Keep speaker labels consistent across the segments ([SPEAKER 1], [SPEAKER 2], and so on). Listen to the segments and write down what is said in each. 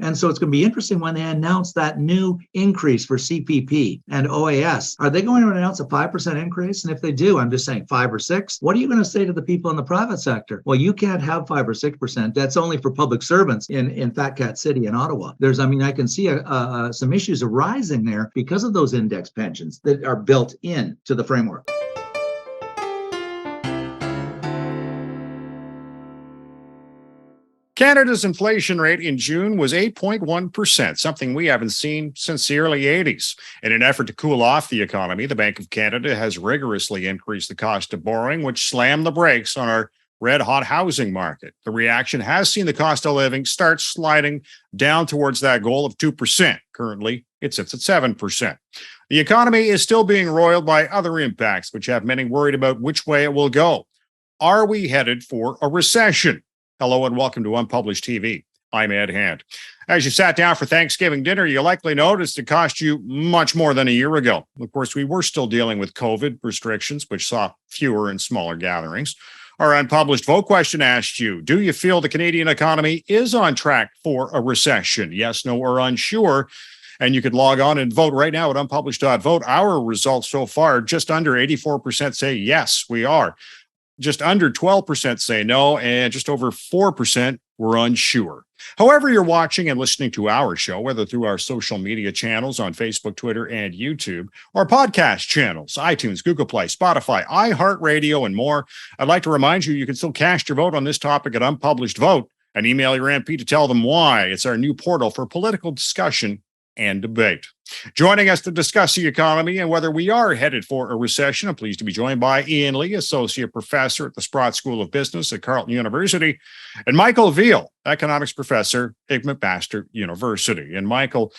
[SPEAKER 1] And so it's going to be interesting when they announce that new increase for CPP and OAS. Are they going to announce a 5% increase? And if they do, I'm just saying 5 or 6. What are you going to say to the people in the private sector? Well, you can't have 5 or 6%. That's only for public servants in Fat Cat City in Ottawa. I can see some issues arising there because of those index pensions that are built in to the framework.
[SPEAKER 2] Canada's inflation rate in June was 8.1%, something we haven't seen since the early 80s. In an effort to cool off the economy, the Bank of Canada has rigorously increased the cost of borrowing, which slammed the brakes on our red-hot housing market. The reaction has seen the cost of living start sliding down towards that goal of 2%. Currently, it sits at 7%. The economy is still being roiled by other impacts, which have many worried about which way it will go. Are we headed for a recession? Hello and welcome to Unpublished TV. I'm Ed Hand. As you sat down for Thanksgiving dinner, you likely noticed it cost you much more than a year ago. Of course, we were still dealing with COVID restrictions, which saw fewer and smaller gatherings. Our Unpublished Vote question asked you, do you feel the Canadian economy is on track for a recession? Yes, no, or unsure. And you could log on and vote right now at unpublished.vote. Our results so far, just under 84% say yes, we are. Just under 12% say no, and just over 4% were unsure. However you're watching and listening to our show, whether through our social media channels on Facebook, Twitter, and YouTube, or podcast channels, iTunes, Google Play, Spotify, iHeartRadio, and more, I'd like to remind you can still cast your vote on this topic at Unpublished Vote and email your MP to tell them why. It's our new portal for political discussion and debate. Joining us to discuss the economy and whether we are headed for a recession, I'm pleased to be joined by Ian Lee, Associate Professor at the Sprott School of Business at Carleton University, and Michael Veal, Economics Professor at McMaster University. And Michael,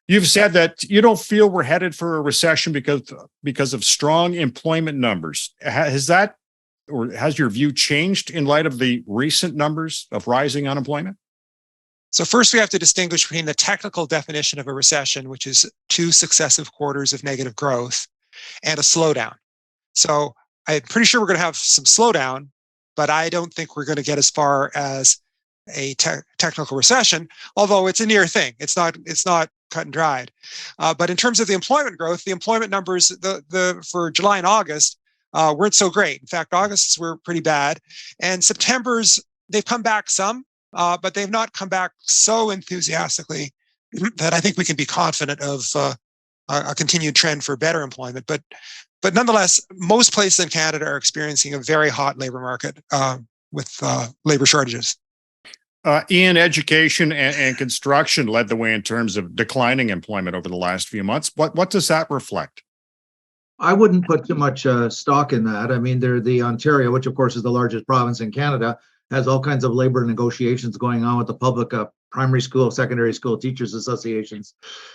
[SPEAKER 2] you've said that you don't feel we're headed for a recession because of strong employment numbers. Has your view changed in light of the recent numbers of rising unemployment?
[SPEAKER 3] So first, we have to distinguish between the technical definition of a recession, which is 2 successive quarters of negative growth, and a slowdown. So I'm pretty sure we're going to have some slowdown, but I don't think we're going to get as far as a technical recession, although it's a near thing. It's not cut and dried. But in terms of the employment growth, the employment numbers for July and August weren't so great. In fact, August's were pretty bad, and September's, they've come back some. But they've not come back so enthusiastically that I think we can be confident of a continued trend for better employment. But nonetheless, most places in Canada are experiencing a very hot labor market with labor shortages.
[SPEAKER 2] Ian, education and construction led the way in terms of declining employment over the last few months. What does that reflect?
[SPEAKER 1] I wouldn't put too much stock in that. I mean, the Ontario, which of course is the largest province in Canada, has all kinds of labor negotiations going on with the public primary school, secondary school teachers associations,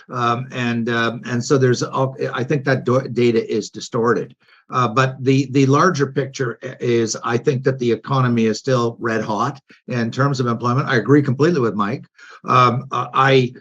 [SPEAKER 1] and so there's I think that data is distorted. But the larger picture is, I think that the economy is still red hot in terms of employment. I agree completely with Mike. I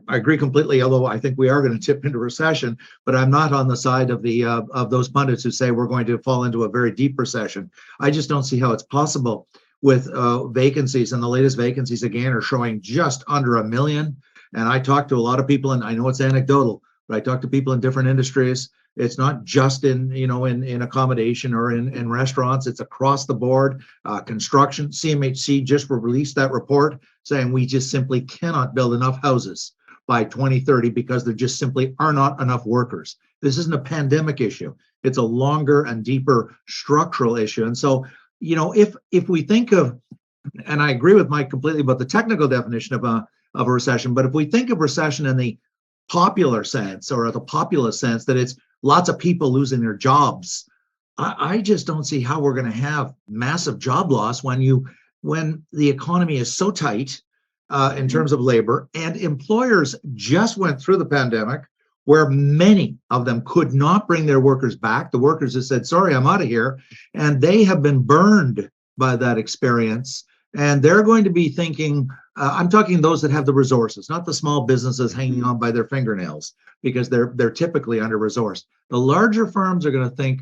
[SPEAKER 1] agree completely, although I think we are going to tip into recession, but I'm not on the side of those pundits who say we're going to fall into a very deep recession. I just don't see how it's possible with vacancies, and the latest vacancies again are showing just under 1 million. And I talked to a lot of people, and I know it's anecdotal, but I talk to people in different industries. It's not just in accommodation or in restaurants. It's across the board. Construction, CMHC just released that report saying we just simply cannot build enough houses by 2030 because there just simply are not enough workers. This isn't a pandemic issue. It's a longer and deeper structural issue. And so, if we think of, and I agree with Mike completely about the technical definition of a recession, but if we think of recession in the popular sense or the populist sense, that it's lots of people losing their jobs, I just don't see how we're going to have massive job loss when the economy is so tight in terms of labor, and employers just went through the pandemic where many of them could not bring their workers back. The workers have said, sorry, I'm out of here. And they have been burned by that experience. And they're going to be thinking, I'm talking those that have the resources, not the small businesses hanging on by their fingernails, because they're typically under-resourced. The larger firms are going to think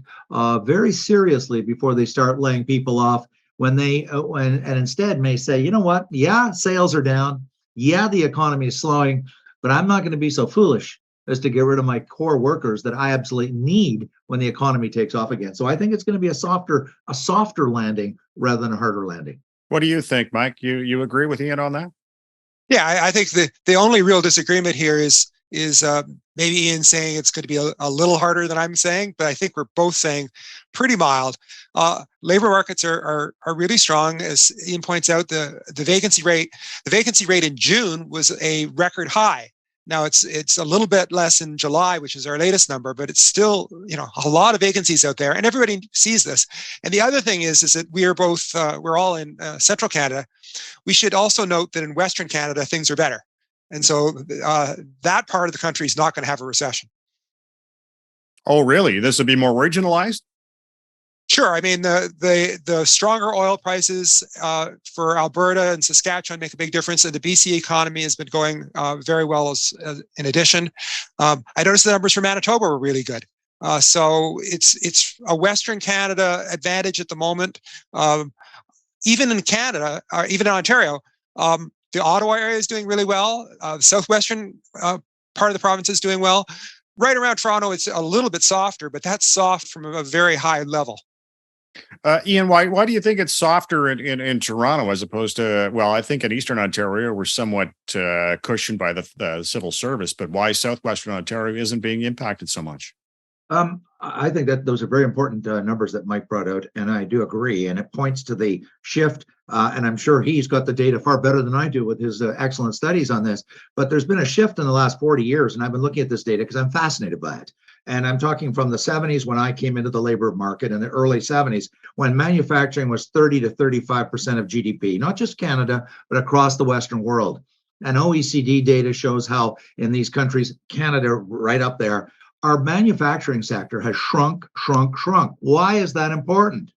[SPEAKER 1] very seriously before they start laying people off and instead may say, you know what? Yeah, sales are down. Yeah, the economy is slowing, but I'm not going to be so foolish as to get rid of my core workers that I absolutely need when the economy takes off again. So I think it's going to be a softer landing rather than a harder landing.
[SPEAKER 2] What do you think, Mike? You agree with Ian on that?
[SPEAKER 3] Yeah, I think the only real disagreement here is maybe Ian saying it's going to be a little harder than I'm saying, but I think we're both saying pretty mild. Labor markets are really strong, as Ian points out. The vacancy rate in June was a record high. Now it's a little bit less in July, which is our latest number, but it's still, a lot of vacancies out there, and everybody sees this. And the other thing is that we are both we're all in central Canada. We should also note that in Western Canada things are better, and so that part of the country is not going to have a recession.
[SPEAKER 2] Oh, really? This would be more regionalized?
[SPEAKER 3] Sure. I mean, the stronger oil prices for Alberta and Saskatchewan make a big difference, and the BC economy has been going very well. As in addition, I noticed the numbers for Manitoba were really good. So it's a Western Canada advantage at the moment. Even in Canada, even in Ontario, the Ottawa area is doing really well. The southwestern part of the province is doing well. Right around Toronto, it's a little bit softer, but that's soft from a very high level.
[SPEAKER 2] Ian, why do you think it's softer in Toronto as opposed to, well, I think in Eastern Ontario we're somewhat cushioned by the civil service, but why Southwestern Ontario isn't being impacted so much?
[SPEAKER 1] I think that those are very important numbers that Mike brought out, and I do agree. And it points to the shift, and I'm sure he's got the data far better than I do with his excellent studies on this. But there's been a shift in the last 40 years, and I've been looking at this data because I'm fascinated by it. And I'm talking from the 70s when I came into the labor market, in the early 70s, when manufacturing was 30 to 35% of GDP, not just Canada, but across the Western world. And OECD data shows how in these countries, Canada right up there, our manufacturing sector has shrunk. Why is that important?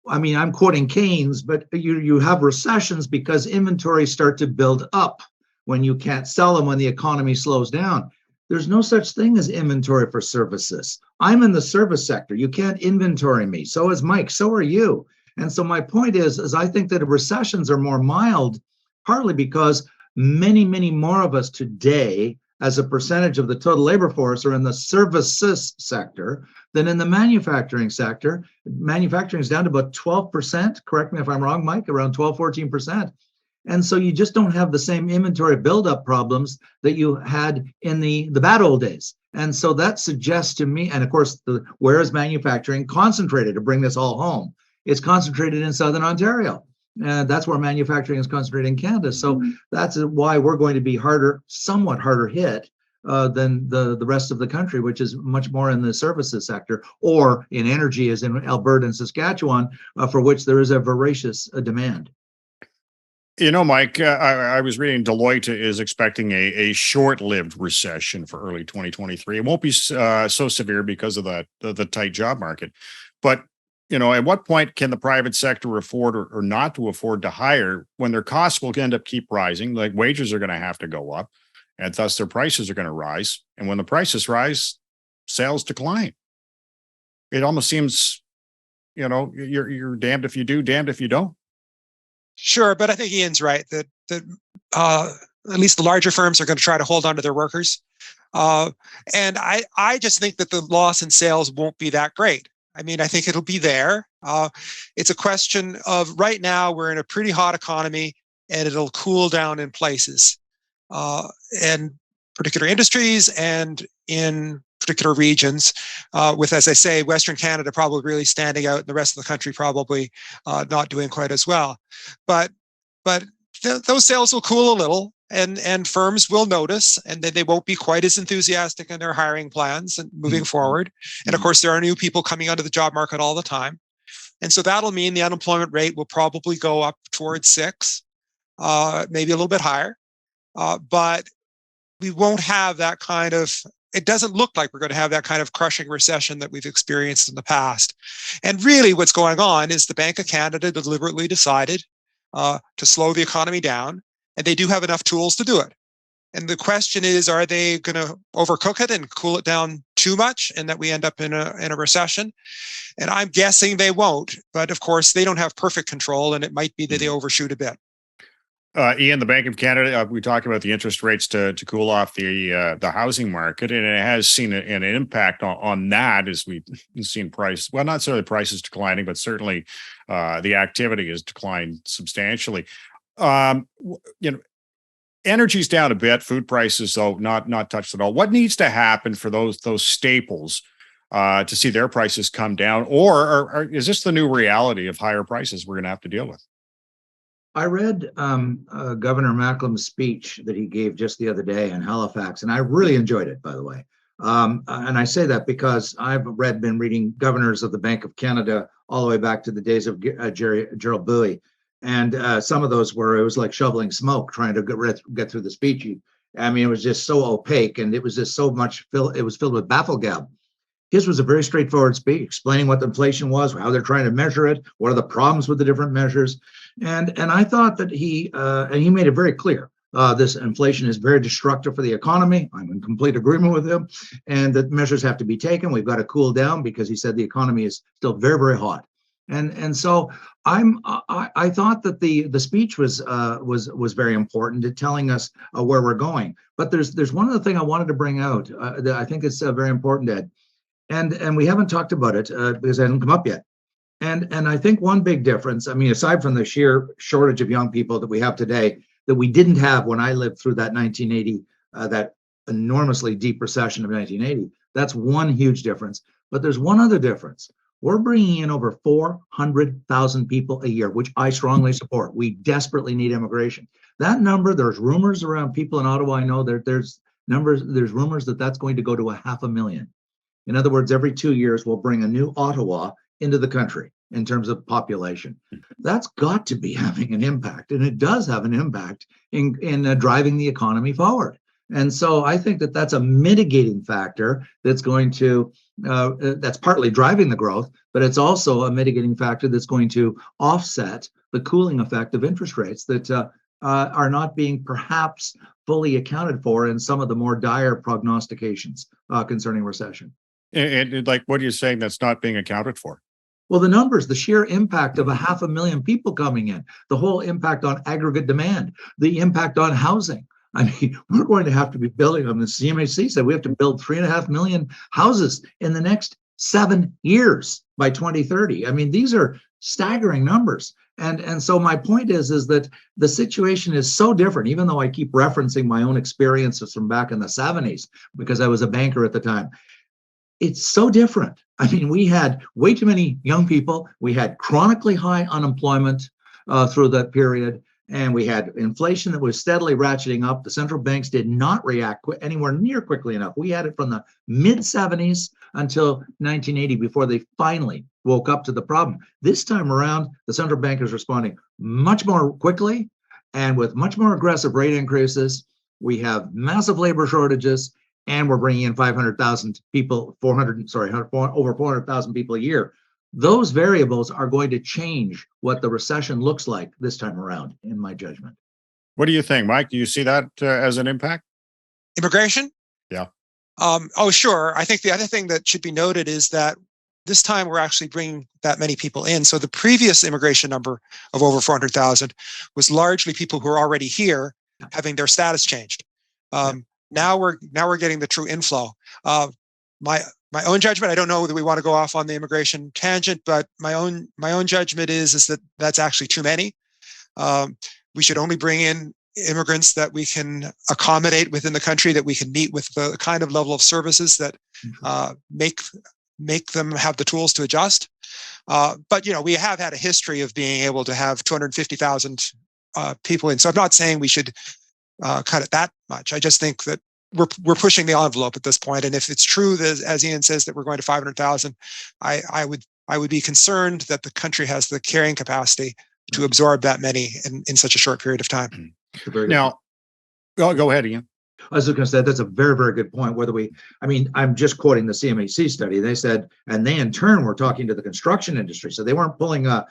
[SPEAKER 1] I mean, I'm quoting Keynes, but you have recessions because inventories start to build up when you can't sell them when the economy slows down. There's no such thing as inventory for services. I'm in the service sector. You can't inventory me. So is Mike. So are you. And so my point is I think that recessions are more mild, partly because many more of us today, as a percentage of the total labor force, are in the services sector than in the manufacturing sector. Manufacturing is down to about 12%. Correct me if I'm wrong, Mike, around 12, 14%. And so you just don't have the same inventory buildup problems that you had in the bad old days. And so that suggests to me, and of course, where is manufacturing concentrated to bring this all home? It's concentrated in Southern Ontario. And that's where manufacturing is concentrated in Canada. So that's why we're going to be somewhat harder hit than the rest of the country, which is much more in the services sector, or in energy, as in Alberta and Saskatchewan, for which there is a voracious demand.
[SPEAKER 2] Mike, I was reading Deloitte is expecting a short-lived recession for early 2023. It won't be so severe because of the tight job market. But, at what point can the private sector afford or not to afford to hire when their costs will end up keep rising? Like wages are going to have to go up, and thus their prices are going to rise. And when the prices rise, sales decline. It almost seems, you're damned if you do, damned if you don't.
[SPEAKER 3] Sure, but I think Ian's right that at least the larger firms are going to try to hold on to their workers. And I just think that the loss in sales won't be that great. I mean, I think it'll be there. It's a question of right now we're in a pretty hot economy and it'll cool down in places and particular industries and in particular regions, with, as I say, Western Canada probably really standing out and the rest of the country probably not doing quite as well. But those sales will cool a little, and firms will notice, and then they won't be quite as enthusiastic in their hiring plans and moving forward. And of course, there are new people coming onto the job market all the time. And so that'll mean the unemployment rate will probably go up towards 6, maybe a little bit higher. But we won't have that kind of, it doesn't look like we're going to have that kind of crushing recession that we've experienced in the past. And really what's going on is the Bank of Canada deliberately decided to slow the economy down, and they do have enough tools to do it. And the question is, are they going to overcook it and cool it down too much and that we end up in a recession. And I'm guessing they won't, but of course they don't have perfect control, and it might be that they overshoot a bit.
[SPEAKER 2] Ian, the Bank of Canada, we talked about the interest rates to cool off the housing market, and it has seen an impact on that as we've seen price, well, not necessarily prices declining, but certainly the activity has declined substantially. Energy's down a bit, food prices, though, not touched at all. What needs to happen for those staples to see their prices come down, or is this the new reality of higher prices we're going to have to deal with?
[SPEAKER 1] I read Governor Macklem's speech that he gave just the other day in Halifax, and I really enjoyed it, by the way. And I say that because I've been reading governors of the Bank of Canada all the way back to the days of Gerald Bowie. And some of those it was like shoveling smoke, trying to get through the speech. I mean, it was just so opaque, and it was just so much, it was filled with bafflegab. His was a very straightforward speech, explaining what the inflation was, how they're trying to measure it, what are the problems with the different measures. And I thought that he made it very clear. This inflation is very destructive for the economy. I'm in complete agreement with him, and that measures have to be taken. We've got to cool down, because he said the economy is still very, very hot. And so I thought that the speech was very important to telling us where we're going. But there's one other thing I wanted to bring out that I think is very important, Ed. And we haven't talked about it because it hasn't come up yet. And I think one big difference, I mean, aside from the sheer shortage of young people that we have today, that we didn't have when I lived through that 1980, that enormously deep recession of 1980, that's one huge difference. But there's one other difference. We're bringing in over 400,000 people a year, which I strongly support. We desperately need immigration. That number, there's rumors around people in Ottawa. I know there's rumors that that's going to go to 500,000. In other words, every 2 years, we'll bring a new Ottawa into the country in terms of population. That's got to be having an impact, and it does have an impact in driving the economy forward. And so I think that that's a mitigating factor that's going to, that's partly driving the growth, but it's also a mitigating factor that's going to offset the cooling effect of interest rates that are not being perhaps fully accounted for in some of the more dire prognostications concerning recession.
[SPEAKER 2] And like, what are you saying that's not being accounted for?
[SPEAKER 1] Well, the numbers, the sheer impact of 500,000 people coming in, the whole impact on aggregate demand, the impact on housing. I mean, we're going to have to be building, the CMHC said we have to build 3.5 million houses in the next 7 years by 2030. I mean, these are staggering numbers. And so my point is that the situation is so different, even though I keep referencing my own experiences from back in the 70s, because I was a banker at the time. It's so different. I mean, we had way too many young people. We had chronically high unemployment through that period. And we had inflation that was steadily ratcheting up. The central banks did not react anywhere near quickly enough. We had it from the mid-70s until 1980 before they finally woke up to the problem. This time around, the central bank is responding much more quickly and with much more aggressive rate increases. We have massive labor shortages, and we're bringing in 500,000 people, over 400,000 people a year. Those variables are going to change what the recession looks like this time around, in my judgment.
[SPEAKER 2] What do you think, Mike? Do you see that as an impact?
[SPEAKER 3] Immigration?
[SPEAKER 2] Yeah.
[SPEAKER 3] Oh, sure. I think the other thing that should be noted is that this time we're actually bringing that many people in. So the previous immigration number of over 400,000 was largely people who are already here having their status changed. Now we're getting the true inflow. My own judgment, I don't know whether we want to go off on the immigration tangent, but my own judgment is that that's actually too many. We should only bring in immigrants that we can accommodate within the country, that we can meet with the kind of level of services that make them have the tools to adjust. But we have had a history of being able to have 250,000 people in. So I'm not saying we should cut it that much. I just think that we're pushing the envelope at this point. And if it's true that, as Ian says, that we're going to 500,000, I would be concerned that the country has the carrying capacity to absorb that many in such a short period of time.
[SPEAKER 2] Now, go ahead, Ian.
[SPEAKER 1] I was just going to say that's a very, very good point. I'm just quoting the CMHC study. They said, and they in turn were talking to the construction industry, so they weren't putting down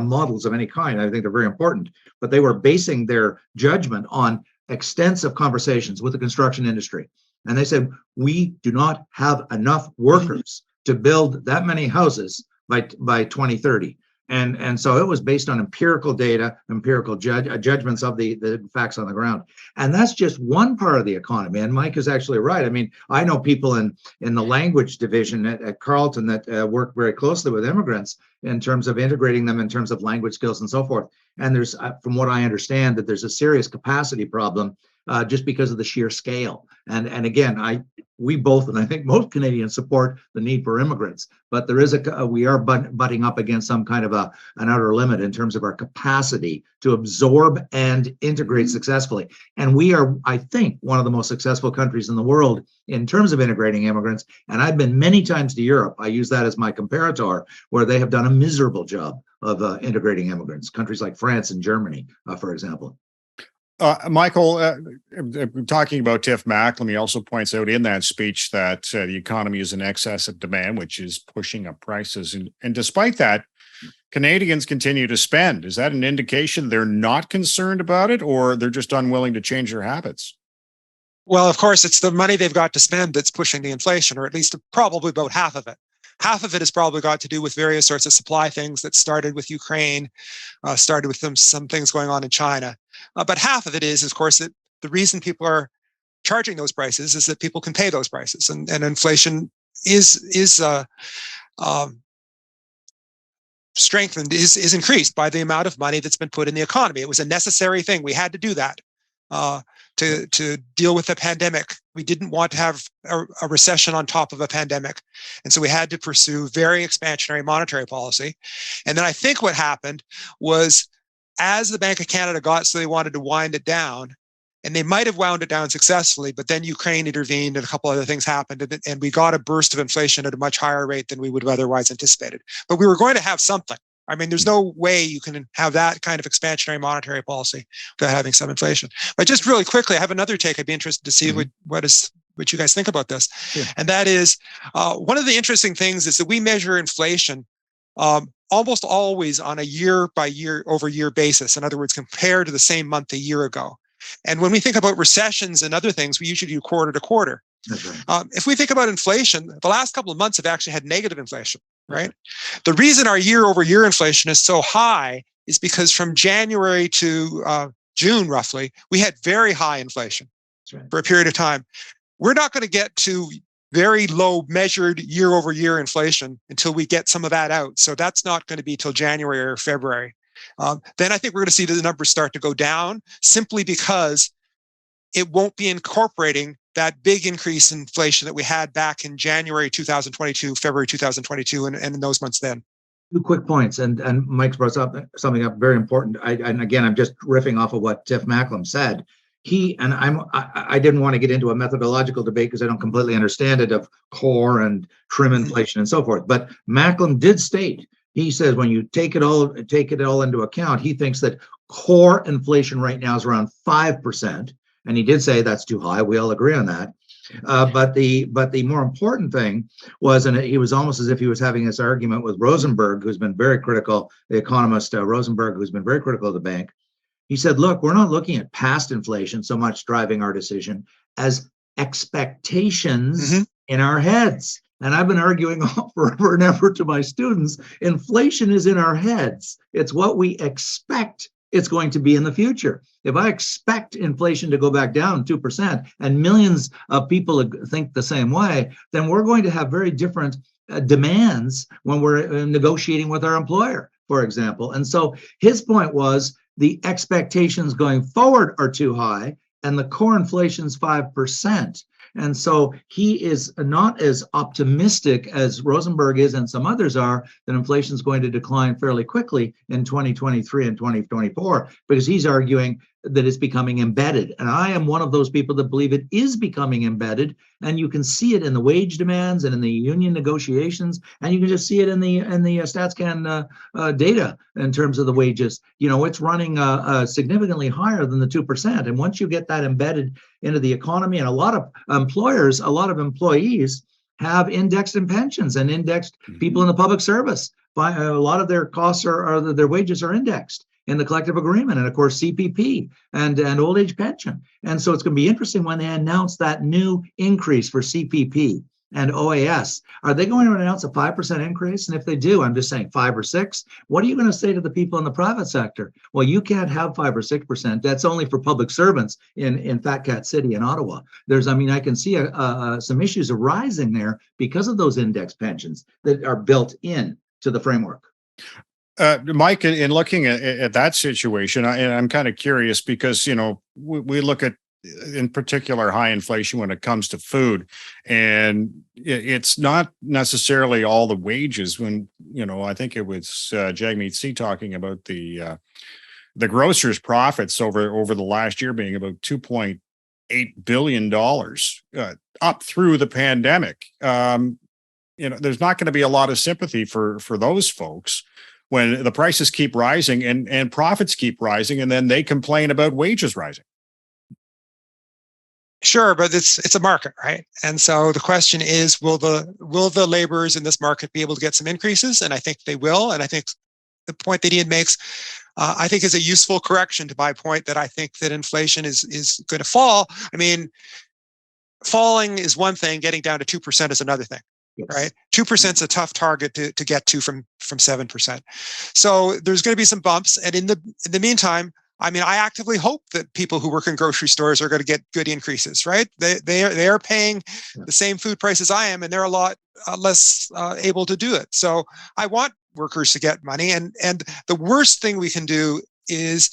[SPEAKER 1] models of any kind. I think they're very important, but they were basing their judgment on extensive conversations with the construction industry. And they said, we do not have enough workers to build that many houses by 2030. And so it was based on empirical data, empirical judgments of the facts on the ground. And that's just one part of the economy. And Mike is actually right. I mean, I know people in the language division at Carleton that work very closely with immigrants in terms of integrating them in terms of language skills and so forth. And there's, from what I understand, that there's a serious capacity problem just because of the sheer scale. And again, we both, and I think most Canadians, support the need for immigrants, but there is we are butting up against some kind of an outer limit in terms of our capacity to absorb and integrate successfully. And we are, I think, one of the most successful countries in the world in terms of integrating immigrants. And I've been many times to Europe. I use that as my comparator, where they have done a miserable job of integrating immigrants, countries like France and Germany, for example.
[SPEAKER 2] Michael, talking about Tiff Macklem, he also points out in that speech that the economy is in excess of demand, which is pushing up prices. And despite that, Canadians continue to spend. Is that an indication they're not concerned about it, or they're just unwilling to change their habits?
[SPEAKER 3] Well, of course, it's the money they've got to spend that's pushing the inflation, or at least probably about half of it. Half of it has probably got to do with various sorts of supply things that started with Ukraine, started with some things going on in China. But half of it is, of course, that the reason people are charging those prices is that people can pay those prices, and inflation is strengthened, is increased by the amount of money that's been put in the economy. It was a necessary thing. We had to do that to deal with the pandemic. We didn't want to have a recession on top of a pandemic. And so we had to pursue very expansionary monetary policy. And then I think what happened was, as the Bank of Canada got so they wanted to wind it down, and they might have wound it down successfully, but then Ukraine intervened and a couple other things happened, and we got a burst of inflation at a much higher rate than we would have otherwise anticipated. But we were going to have something. I mean, there's no way you can have that kind of expansionary monetary policy without having some inflation. But just really quickly, I have another take. I'd be interested to see what you guys think about this.
[SPEAKER 1] Yeah.
[SPEAKER 3] And that is, one of the interesting things is that we measure inflation almost always on a year by year over year basis. In other words, compared to the same month a year ago. And when we think about recessions and other things, we usually do quarter to quarter.
[SPEAKER 1] That's right.
[SPEAKER 3] If we think about inflation, the last couple of months have actually had negative inflation, right? The reason our year over year inflation is so high is because from January to June, roughly, we had very high inflation for a period of time. We're not going to get to very low measured year over year inflation until we get some of that out. So that's not going to be till January or February. Then I think we're going to see the numbers start to go down, simply because it won't be incorporating that big increase in inflation that we had back in January 2022, February 2022, and in those months then.
[SPEAKER 1] 2 quick points, and Mike's brought something up very important. And again, I'm just riffing off of what Tiff Macklem said. I didn't want to get into a methodological debate because I don't completely understand it, of core and trim inflation and so forth. But Macklem did state, he says, when you take it all into account, he thinks that core inflation right now is around 5%. And he did say that's too high. We all agree on that. But the more important thing was, and he was almost as if he was having this argument with Rosenberg, who's been very critical, the economist Rosenberg, who's been very critical of the bank. He said, look, we're not looking at past inflation so much driving our decision as expectations in our heads. And I've been arguing forever and ever to my students, inflation is in our heads. It's what we expect it's going to be in the future. If I expect inflation to go back down 2% and millions of people think the same way, then we're going to have very different demands when we're negotiating with our employer, for example. And so his point was the expectations going forward are too high and the core inflation's 5%. And so he is not as optimistic as Rosenberg is and some others are that inflation is going to decline fairly quickly in 2023 and 2024, because he's arguing that it's becoming embedded. And I am one of those people that believe it is becoming embedded. And you can see it in the wage demands and in the union negotiations. And you can just see it in the StatsCan data in terms of the wages. You know, it's running significantly higher than the 2%. And once you get that embedded into the economy, and a lot of employers, a lot of employees have indexed in pensions and indexed people in the public service. A lot of their costs their wages are indexed. in the collective agreement, and of course CPP and old age pension. And so it's going to be interesting when they announce that new increase for CPP and OAS. Are they going to announce a 5% increase? And if they do, I'm just saying 5 or 6. What are you going to say to the people in the private sector? Well, you can't have 5 or 6%. That's only for public servants in Fat Cat City in Ottawa. I can see some issues arising there because of those index pensions that are built in to the framework.
[SPEAKER 2] Mike, in looking at that situation, I'm kind of curious because, we look at, in particular, high inflation when it comes to food, and it's not necessarily all the wages. When I think it was Jagmeet Singh talking about the grocers' profits over the last year being about $2.8 billion up through the pandemic. There's not going to be a lot of sympathy for those folks when the prices keep rising and profits keep rising, and then they complain about wages rising.
[SPEAKER 3] Sure, but it's a market, right? And so the question is, will the laborers in this market be able to get some increases? And I think they will. And I think the point that Ian makes, I think, is a useful correction to my point that I think that inflation is going to fall. I mean, falling is one thing; getting down to 2% is another thing. Yes. Right? 2% is a tough target to get to from 7%. So there's going to be some bumps, and in the meantime, I mean, I actively hope that people who work in grocery stores are going to get good increases, right? They are paying the same food price as I am, and they're a lot less able to do it. So I want workers to get money, and the worst thing we can do is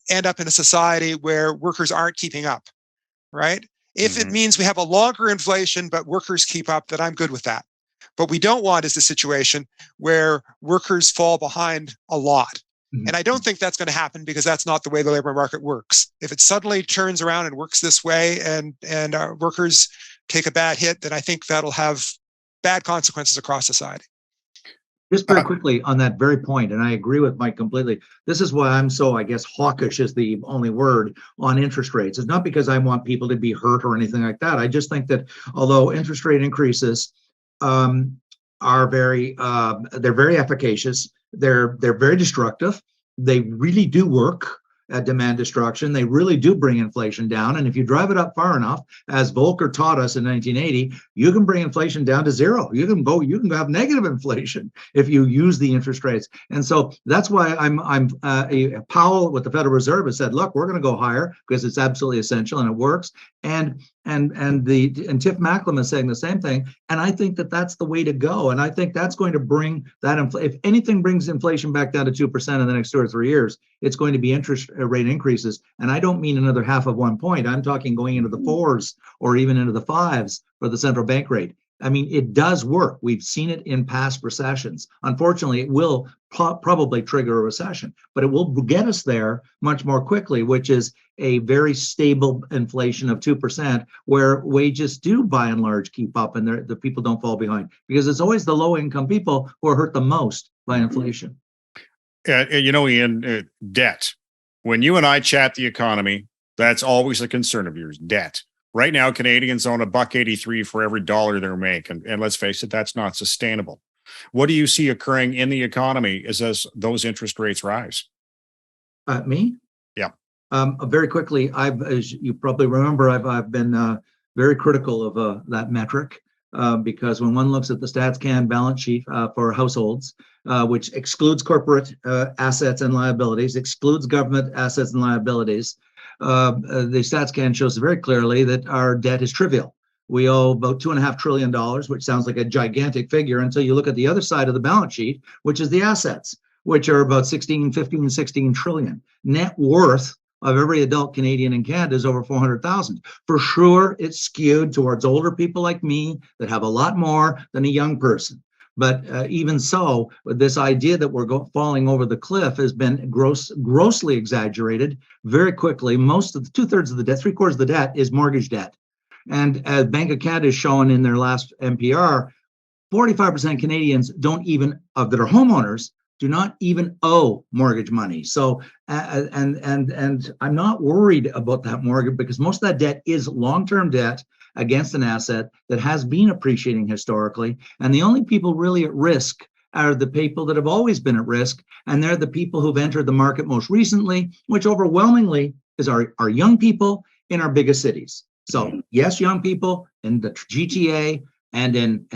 [SPEAKER 3] end up in a society where workers aren't keeping up, right? If it means we have a longer inflation but workers keep up, then I'm good with that. What we don't want is the situation where workers fall behind a lot. And I don't think that's going to happen because that's not the way the labor market works. If it suddenly turns around and works this way and workers take a bad hit, then I think that'll have bad consequences across society.
[SPEAKER 1] Just very quickly on that very point, and I agree with Mike completely. This is why I'm so, I guess, hawkish is the only word on interest rates. It's not because I want people to be hurt or anything like that. I just think that although interest rate increases are they're very efficacious, they're very destructive. They really do work at demand destruction. They really do bring inflation down. And if you drive it up far enough, as Volcker taught us in 1980, you can bring inflation down to zero. You can have negative inflation if you use the interest rates. And so that's why Powell with the Federal Reserve has said, look, we're going to go higher because it's absolutely essential and it works. And Tiff Macklem is saying the same thing. And I think that that's the way to go. And I think that's going to bring that, if anything brings inflation back down to 2% in the next 2 or 3 years, it's going to be interest rate increases. And I don't mean another half of 1 point. I'm talking going into the 4s or even into the 5s for the central bank rate. I mean, it does work. We've seen it in past recessions. Unfortunately, it will probably trigger a recession, but it will get us there much more quickly, which is a very stable inflation of 2%, where wages do by and large keep up and the people don't fall behind, because it's always the low income people who are hurt the most by inflation.
[SPEAKER 2] Ian, debt. When you and I chat the economy, that's always a concern of yours, debt. Right now, Canadians own $1.83 for every dollar they make. And let's face it, that's not sustainable. What do you see occurring in the economy as those interest rates rise?
[SPEAKER 1] Me?
[SPEAKER 2] Yeah.
[SPEAKER 1] Very quickly, as you probably remember, I've been very critical of that metric because when one looks at the StatsCan balance sheet for households, which excludes corporate assets and liabilities, excludes government assets and liabilities, the StatsCan shows very clearly that our debt is trivial. We owe about $2.5 trillion, which sounds like a gigantic figure until you look at the other side of the balance sheet, which is the assets, which are about 16 trillion. Net worth of every adult Canadian in Canada is over 400,000. For sure, it's skewed towards older people like me that have a lot more than a young person. But even so, this idea that we're falling over the cliff has been grossly exaggerated very quickly. Most of the 2/3 of the debt, 3/4 of the debt is mortgage debt. And as Bank of Canada has shown in their last NPR, 45% of Canadians that are homeowners do not even owe mortgage money. So, and I'm not worried about that mortgage because most of that debt is long-term debt against an asset that has been appreciating historically. And the only people really at risk are the people that have always been at risk, and they're the people who've entered the market most recently, which overwhelmingly is our young people in our biggest cities. So yes, young people in the GTA and in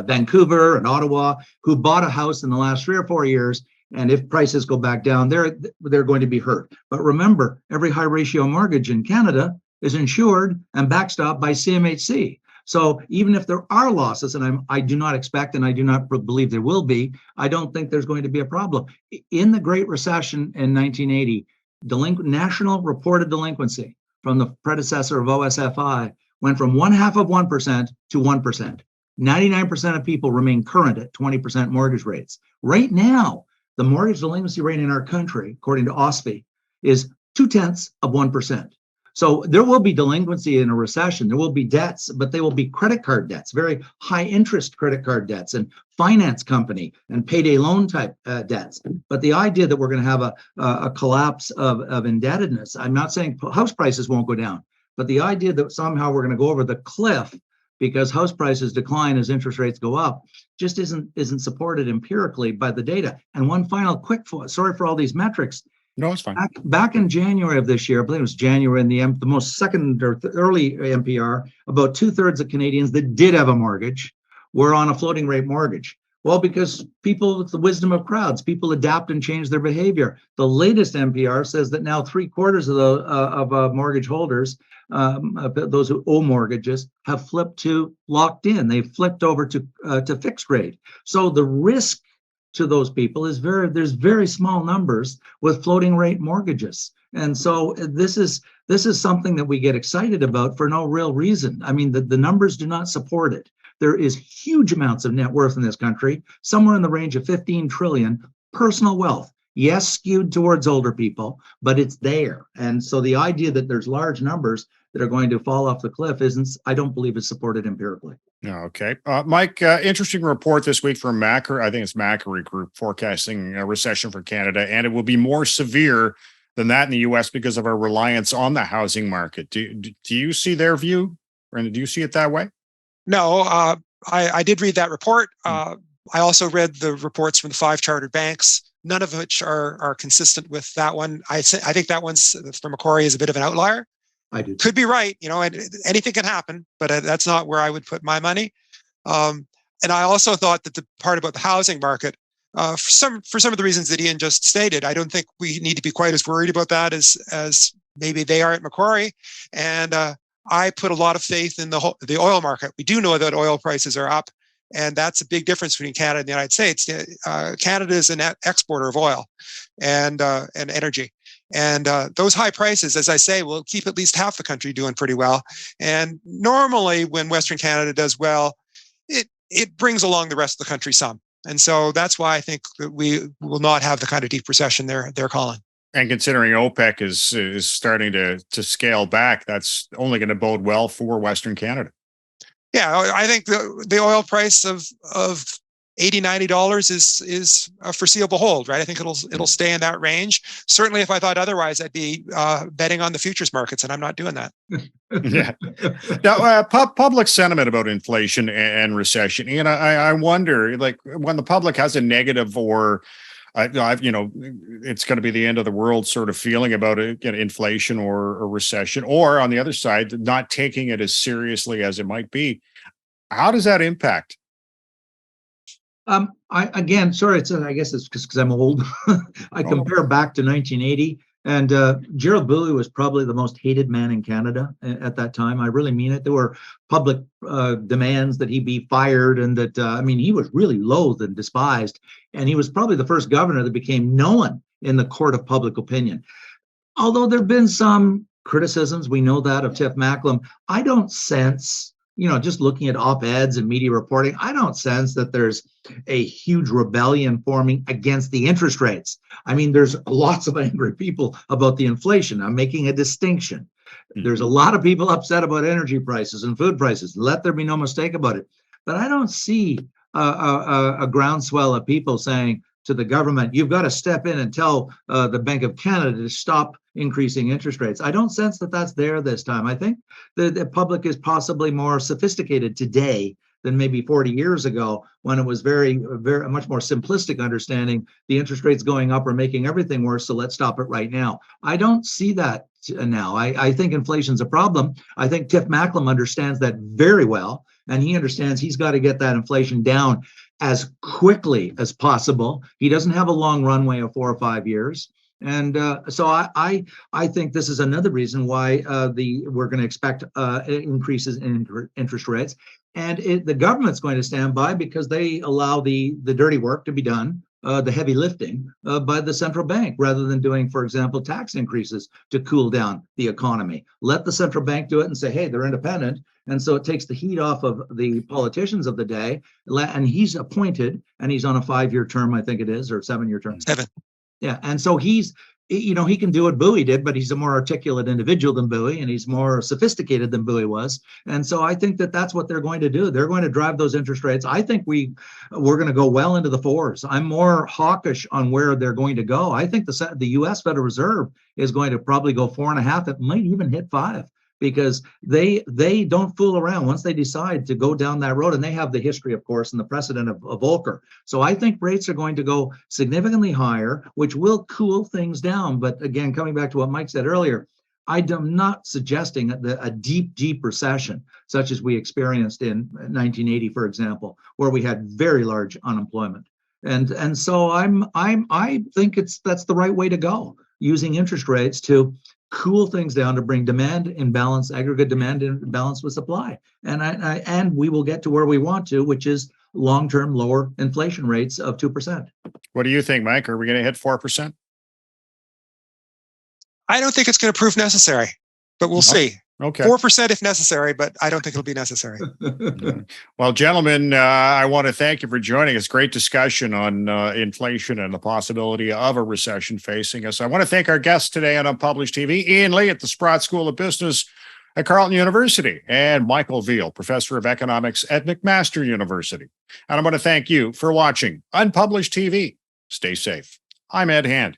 [SPEAKER 1] Vancouver and Ottawa who bought a house in the last 3 or 4 years, and if prices go back down, they're going to be hurt. But remember, every high ratio mortgage in Canada is insured and backstopped by CMHC. So even if there are losses, and I do not expect, and I do not believe there will be, I don't think there's going to be a problem. In the Great Recession in 1980, national reported delinquency from the predecessor of OSFI went from 0.5% to 1%. 99% of people remain current at 20% mortgage rates. Right now, the mortgage delinquency rate in our country, according to OSFI, is 0.2%. So there will be delinquency in a recession. There will be debts, but they will be credit card debts, very high interest credit card debts and finance company and payday loan type debts. But the idea that we're going to have a collapse of indebtedness, I'm not saying house prices won't go down, but the idea that somehow we're going to go over the cliff because house prices decline as interest rates go up just isn't supported empirically by the data. And one final quick, sorry for all these metrics.
[SPEAKER 2] No, it's fine.
[SPEAKER 1] Back in January of this year, I believe it was January, in the most second or early NPR, about 2/3 of Canadians that did have a mortgage were on a floating rate mortgage. Well, because people, with the wisdom of crowds, people adapt and change their behavior. The latest NPR says that now 3/4 of mortgage holders, those who owe mortgages, have flipped to locked in. They've flipped over to fixed rate. So the risk to those people is there's very small numbers with floating rate mortgages. And so this is something that we get excited about for no real reason. I mean, the numbers do not support it. There is huge amounts of net worth in this country, somewhere in the range of 15 trillion personal wealth. Yes, skewed towards older people, but it's there. And so the idea that there's large numbers that are going to fall off the cliff I don't believe is supported empirically.
[SPEAKER 2] Okay. Mike, interesting report this week from Macquarie. I think it's Macquarie Group forecasting a recession for Canada, and it will be more severe than that in the U.S. because of our reliance on the housing market. Do you see their view, Brenda? Do you see it that way?
[SPEAKER 3] No, I did read that report. I also read the reports from the 5 chartered banks, none of which are consistent with that one. I think that one's from Macquarie is a bit of an outlier.
[SPEAKER 1] I do.
[SPEAKER 3] Could be right, and anything can happen, but that's not where I would put my money. And I also thought that the part about the housing market, for some of the reasons that Ian just stated, I don't think we need to be quite as worried about that as maybe they are at Macquarie. And I put a lot of faith in the oil market. We do know that oil prices are up, and that's a big difference between Canada and the United States. Canada is an exporter of oil and energy. And those high prices, as I say, will keep at least half the country doing pretty well. And normally when Western Canada does well, it brings along the rest of the country some. And so that's why I think that we will not have the kind of deep recession they're calling.
[SPEAKER 2] And considering OPEC is starting to scale back, that's only going to bode well for Western Canada.
[SPEAKER 3] Yeah, I think the oil price of $80-90 is a foreseeable hold, right? I think it'll stay in that range. Certainly, if I thought otherwise, I'd be betting on the futures markets, and I'm not doing that.
[SPEAKER 2] Yeah. Now, public sentiment about inflation and recession, and I wonder, like, when the public has a negative or it's going to be the end of the world sort of feeling about it, inflation or recession, or on the other side, not taking it as seriously as it might be. How does that impact?
[SPEAKER 1] I guess it's because I'm old. I compare back to 1980, and Gerald Booley was probably the most hated man in Canada at that time. I really mean it. There were public demands that he be fired, and that he was really loathed and despised. And he was probably the first governor that became known in the court of public opinion. Although there have been some criticisms, we know that, of Tiff Macklem, I don't sense, just looking at op-eds and media reporting, I don't sense that there's a huge rebellion forming against the interest rates. There's lots of angry people about the inflation. I'm making a distinction. There's a lot of people upset about energy prices and food prices. Let there be no mistake about it. But I don't see a groundswell of people saying to the government, you've got to step in and tell the Bank of Canada to stop increasing interest rates. I don't sense that that's there this time. I think the public is possibly more sophisticated today than maybe 40 years ago, when it was very much more simplistic understanding the interest rates going up are making everything worse, so let's stop it right now. I don't see that now. I think inflation's a problem. I think Tiff Macklem understands that very well, and he understands he's got to get that inflation down as quickly as possible. He doesn't have a long runway of 4 or 5 years. And so I think this is another reason why we're going to expect increases in interest rates, and the government's going to stand by because they allow the dirty work to be done, the heavy lifting by the central bank, rather than doing, for example, tax increases to cool down the economy. Let the central bank do it and say, hey, they're independent. And so it takes the heat off of the politicians of the day. And he's appointed, and he's on a 5-year term, I think it is, or 7-year term.
[SPEAKER 3] 7.
[SPEAKER 1] Yeah, and so he's, he can do what Bowie did, but he's a more articulate individual than Bowie, and he's more sophisticated than Bowie was. And so I think that that's what they're going to do. They're going to drive those interest rates. I think we're going to go well into the 4s. I'm more hawkish on where they're going to go. I think the U.S. Federal Reserve is going to probably go 4.5. It might even hit 5. Because they don't fool around once they decide to go down that road, and they have the history, of course, and the precedent of Volcker. So I think rates are going to go significantly higher, which will cool things down. But again, coming back to what Mike said earlier, I am not suggesting a deep recession such as we experienced in 1980, for example, where we had very large unemployment. And so I think that's the right way to go, using interest rates to cool things down, to bring demand in balance, aggregate demand in balance with supply. And we will get to where we want to, which is long-term lower inflation rates of 2%.
[SPEAKER 2] What do you think, Mike? Are we going to hit 4%?
[SPEAKER 3] I don't think it's going to prove necessary, but we'll see.
[SPEAKER 2] Okay.
[SPEAKER 3] 4% if necessary, but I don't think it'll be necessary.
[SPEAKER 2] Well, gentlemen, I want to thank you for joining us. Great discussion on inflation and the possibility of a recession facing us. I want to thank our guests today on Unpublished TV, Ian Lee at the Sprott School of Business at Carleton University, and Michael Veal, Professor of Economics at McMaster University. And I want to thank you for watching Unpublished TV. Stay safe. I'm Ed Hand.